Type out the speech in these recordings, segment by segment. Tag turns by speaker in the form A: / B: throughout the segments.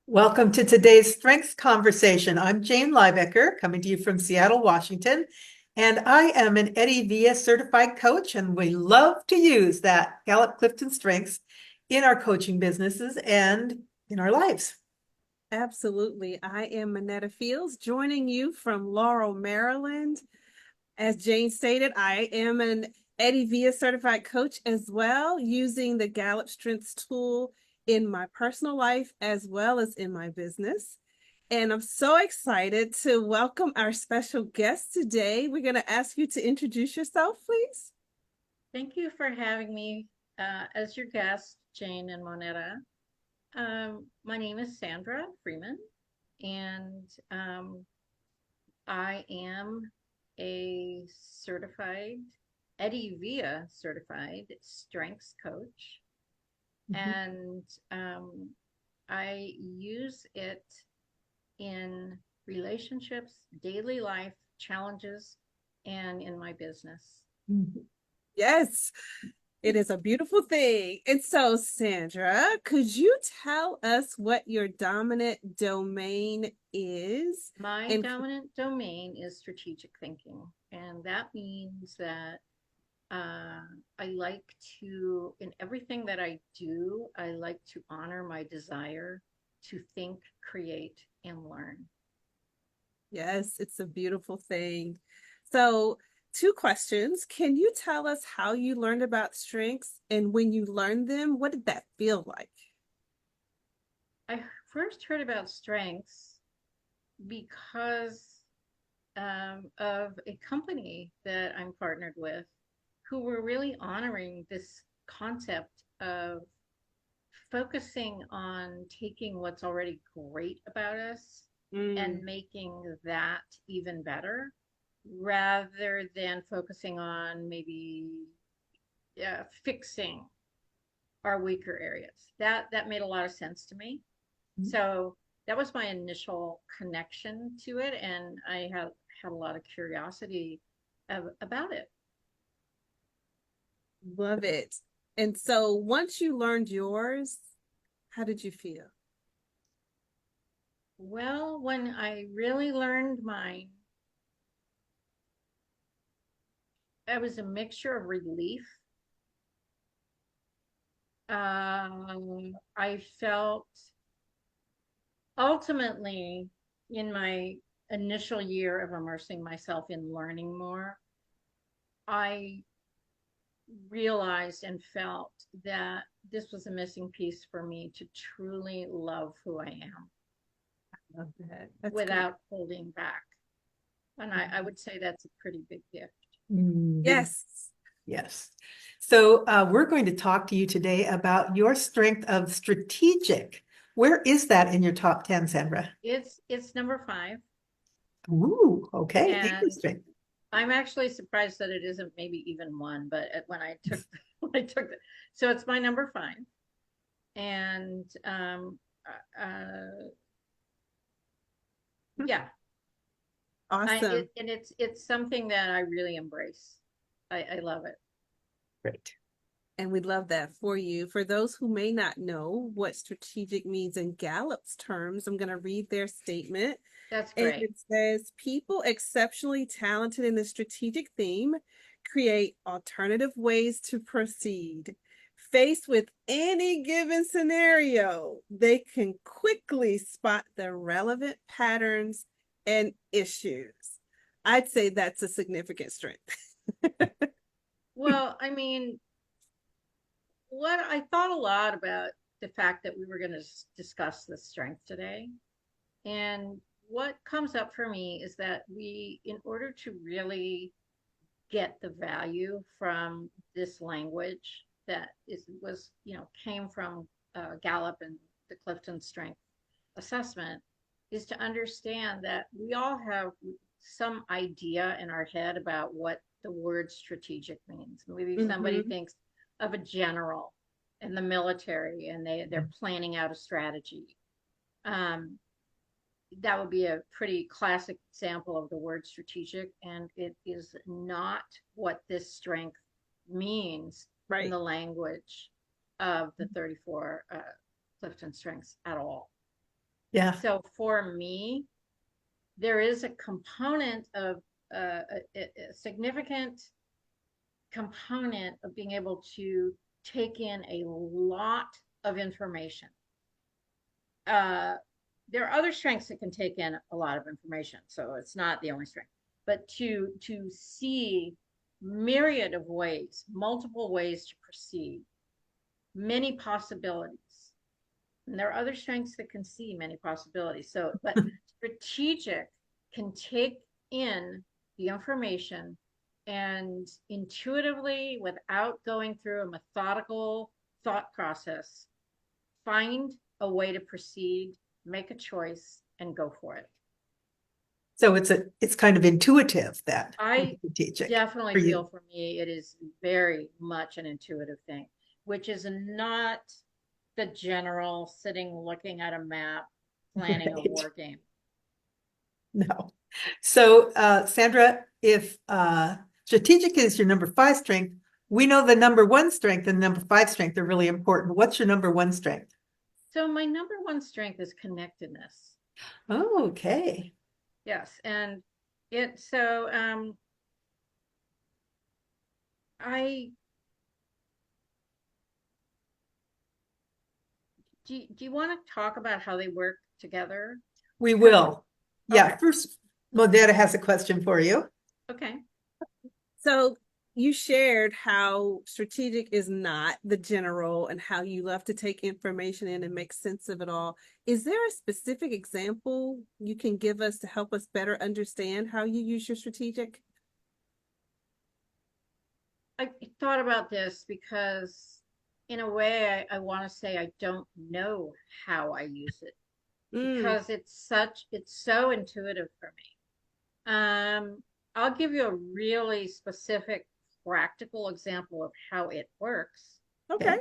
A: Welcome to today's Strengths Conversation. I'm Jane Liebecker, coming to you from Seattle, Washington, and I am an Eddie Via certified coach, and we love to use that Gallup Clifton Strengths in our coaching businesses and in our lives.
B: Absolutely. I am Manetta Fields, joining you from Laurel, Maryland. As Jane stated, I am an Eddie Via certified coach as well, using the Gallup Strengths tool in my personal life as well as in my business. And I'm so excited to welcome our special guest today. We're going to ask you to introduce yourself, please.
C: Thank you for having me as your guest, Jane and Monetta. My name is Sandra Freeman, and I am a certified, Eddie Via certified strengths coach.
A: Mhm.
C: And I use it in relationships, daily life challenges, and in my business.
A: Mhm.
B: Yes, it is a beautiful thing. And so, Sandra, could you tell us what your dominant domain is?
C: My
B: And
C: dominant domain is strategic thinking, and that means that uh, I like to, in everything that I do, I like to honor my desire to think, create, and learn.
B: yes, it's a beautiful thing. So, two questions. Can you tell us how you learned about strengths, and when you learned them, what did that feel like?
C: I first heard about strengths because of a company that I'm partnered with who were really honoring this concept of focusing on taking what's already great about us and
B: Mm,
C: making that even better rather than focusing on maybe fixing our weaker areas. That made a lot of sense to me. So that was my initial connection to it, and I had a lot of curiosity about it.
B: love it. And so, once you learned yours, how did you feel?
C: Well, when I really learned mine, it was a mixture of relief. I felt ultimately in my initial year of immersing myself in learning more, I realized and felt that this was a missing piece for me to truly love who I am
B: Love that. That's great.
C: without holding back. And I would say that's a pretty big gift.
A: Big
B: Yes.
A: yes. So we're going to talk to you today about your strength of strategic. Where is that in your top 10, Sandra?
C: It's number 5,
A: Ooh, okay,
C: and
A: interesting.
C: I'm actually surprised that it isn't maybe even 1. But when I took when I took it, so it's my number 5, and yeah,
B: Awesome.
C: and it's something that I really embrace. I love it.
A: Great.
B: And we love that for you. For those who may not know what strategic means in Gallup's terms, I'm going to read their statement.
C: That's
B: And
C: great.
B: it says people exceptionally talented in the strategic theme create alternative ways to proceed. Faced with any given scenario, they can quickly spot the relevant patterns and issues. I'd say that's a significant strength.
C: Well, I mean, what I thought a lot about the fact that we were going to discuss this strength today. And what comes up for me is that in order to really get the value from this language that came from Gallup and the Clifton Strength Assessment, is to understand that we all have some idea in our head about what the word strategic means. Maybe somebody
B: Mm-hmm.
C: thinks of a general in the military and they're planning out a strategy. Um, that would be a pretty classic example of the word strategic, and it is not what this strength means in
B: Right.
C: the language of the 34 Clifton strengths at all.
A: Yeah.
C: So for me, there is a component of a significant component of being able to take in a lot of information. Uh, there are other strengths that can take in a lot of information, so it's not the only strength. But to see myriad of ways, multiple ways to proceed, many possibilities. And there are other strengths that can see many possibilities. So, but strategic can take in the information and intuitively, without going through a methodical thought process, find a way to proceed, make a choice, and go for it.
A: So it's kind of intuitive that
C: I
A: strategic
C: definitely
A: for you.
C: feel for me, it is very much an intuitive thing, which is not the general sitting looking at a map, planning a
A: Right.
C: war game.
A: No. So, Sandra, if strategic is your number 5 strength, we know the number 1 strength and number 5 strength are really important. What's your number 1 strength?
C: So my number one strength is connectedness.
A: Oh, okay.
C: Yes, and it so I do you want to talk about how they work together?
A: We
C: Because
A: will. Yeah,
C: okay,
A: first, Modena has a question for you.
C: okay.
B: So you shared how strategic is not the general and how you love to take information in and make sense of it all. Is there a specific example you can give us to help us better understand how you use your strategic?
C: I thought about this because in a way I want to say I don't know how I use it
B: Mm,
C: because it's so intuitive for me. I'll give you a really specific practical example of how it works.
B: okay.
A: Okay.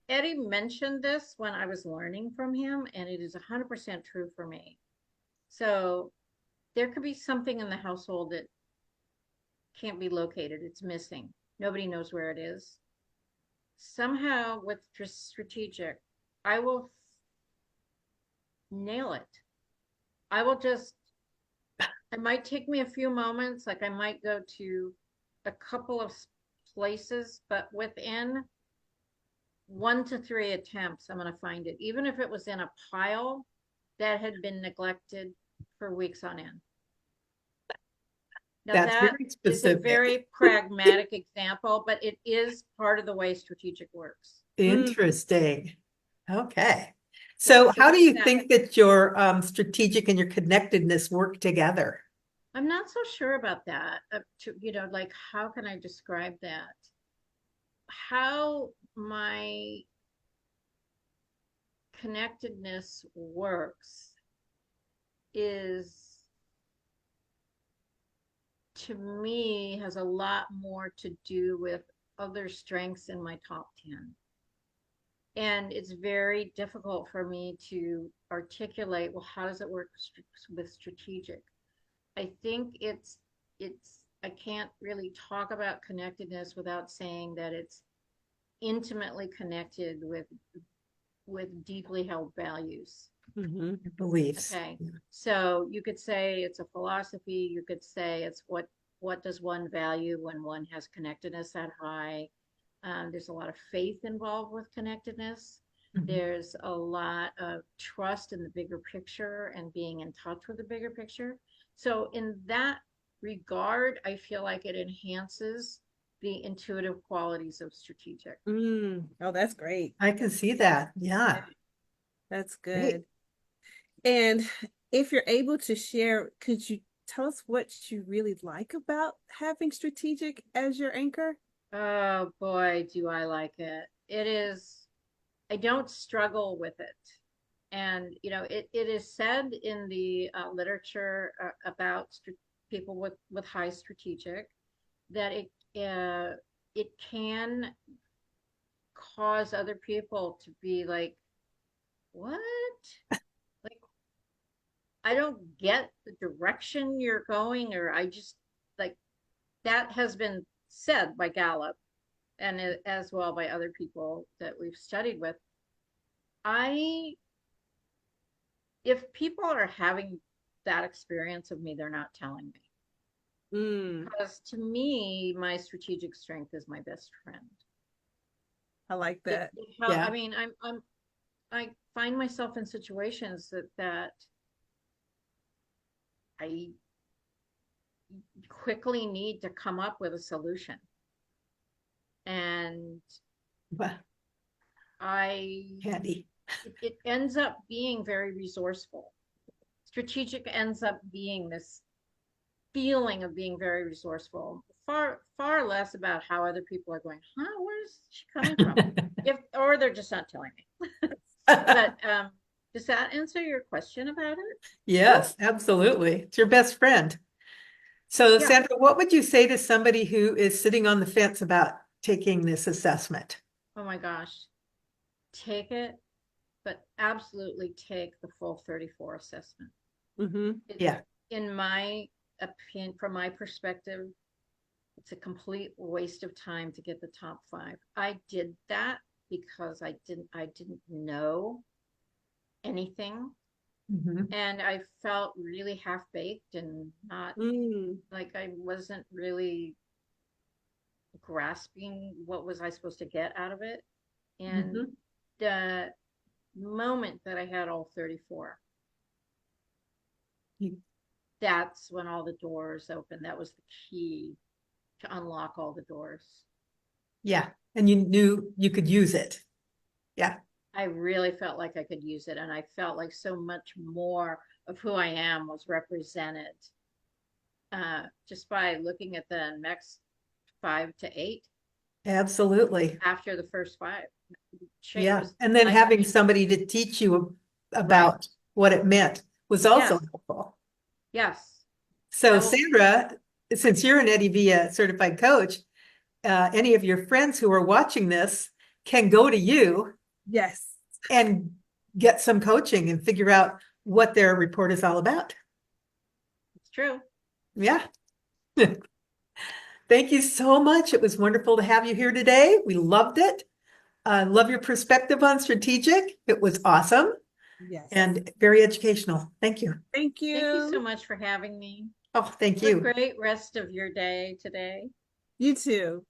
C: Eddie mentioned this when I was learning from him, and it is 100% true for me. So there could be something in the household that can't be located, it's missing. Nobody knows where it is. Somehow, with strategic, I will nail it. I will just, it might take me a few moments, like I might go to a couple of places, but within 1 to 3 attempts, I'm going to find it, even if it was in a pile that had been neglected for weeks on end. Now,
A: That's
C: that
A: very
C: is a
A: specific.
C: very pragmatic example, but it is part of the way strategic works.
B: Mm,
A: Interesting. Okay.
C: Yeah,
A: So
C: so
A: how do
C: there's
A: you
C: that.
A: think that your strategic and your connectedness work together?
C: I'm not so sure about that. Like, how can I describe that? How my connectedness works is, to me, has a lot more to do with other strengths in my top 10. And it's very difficult for me to articulate, well, how does it work with strategic? I think I can't really talk about connectedness without saying that it's intimately connected with deeply held values.
B: mhm.
A: Beliefs.
C: Okay. So you could say it's a philosophy, you could say it's what does one value when one has connectedness that high. There's a lot of faith involved with connectedness.
A: Mhm.
C: There's a lot of trust in the bigger picture and being in touch with the bigger picture. So, in that regard, I feel like it enhances the intuitive qualities of strategic.
B: Oh, that's great.
A: I can see that. Yeah.
B: That's
A: Great.
B: good. And if you're able to share, could you tell us what you really like about having strategic as your anchor?
C: Oh boy, do I like it. It is, I don't struggle with it. And, it is said in the literature about people with high strategic that it can cause other people to be like, what? Like, I don't get the direction you're going, or I just like, that has been said by Gallup and as well by other people that we've studied with. I if people are having that experience of me, they're not telling me. Because to me, my strategic strength is my best friend.
B: I like
C: It,
B: that.
A: Yeah.
C: I mean, I find myself in situations that I quickly need to come up with a solution. And
A: Well,
C: I,
A: handy.
C: it ends up being very resourceful. Strategic ends up being this feeling of being very resourceful, far less about how other people are going, huh, where's she coming from? Or they're just not telling me. But does that answer your question about it?
A: Yes, absolutely. It's your best friend. So,
C: Yeah.
A: Sandra, what would you say to somebody who is sitting on the fence about taking this assessment?
C: Oh my gosh. Take it, but absolutely take the full 34 assessment.
B: Mm-hmm.
A: Yeah,
C: In my opinion, from my perspective, it's a complete waste of time to get the top 5. I did that because I didn't know anything,
A: mhm,
C: and I felt really half-baked and not like I wasn't really grasping what was I supposed to get out of it. And
A: mhm.
C: the moment that I had all 34,
A: You-
C: that's when all the doors opened. That was the key to unlock all the doors.
A: Yeah, and you knew you could use it. Yeah,
C: I really felt like I could use it, and I felt like so much more of who I am was represented just by looking at the next 5 to 8
A: absolutely.
C: after the first 5. It
A: Yeah,
C: was
A: and then
C: life
A: having
C: changing.
A: somebody to teach you
C: Right.
A: about what it meant was also
C: Yes.
A: helpful.
C: Yes.
A: So,
C: That will.
A: Sandra, since you're an Eddie Via certified coach, any of your friends who are watching this can go to you
B: Yes.
A: and get some coaching and figure out what their report is all about.
C: It's true.
A: Yeah. Thank you so much. It was wonderful to have you here today. We loved it. Love your perspective on strategic. It was awesome
B: Yes.
A: and very educational. Thank you.
B: Thank
C: Thank you so
B: you.
C: much for having me.
A: Oh, thank
C: Have a
A: you.
C: great rest of your day today.
B: You too.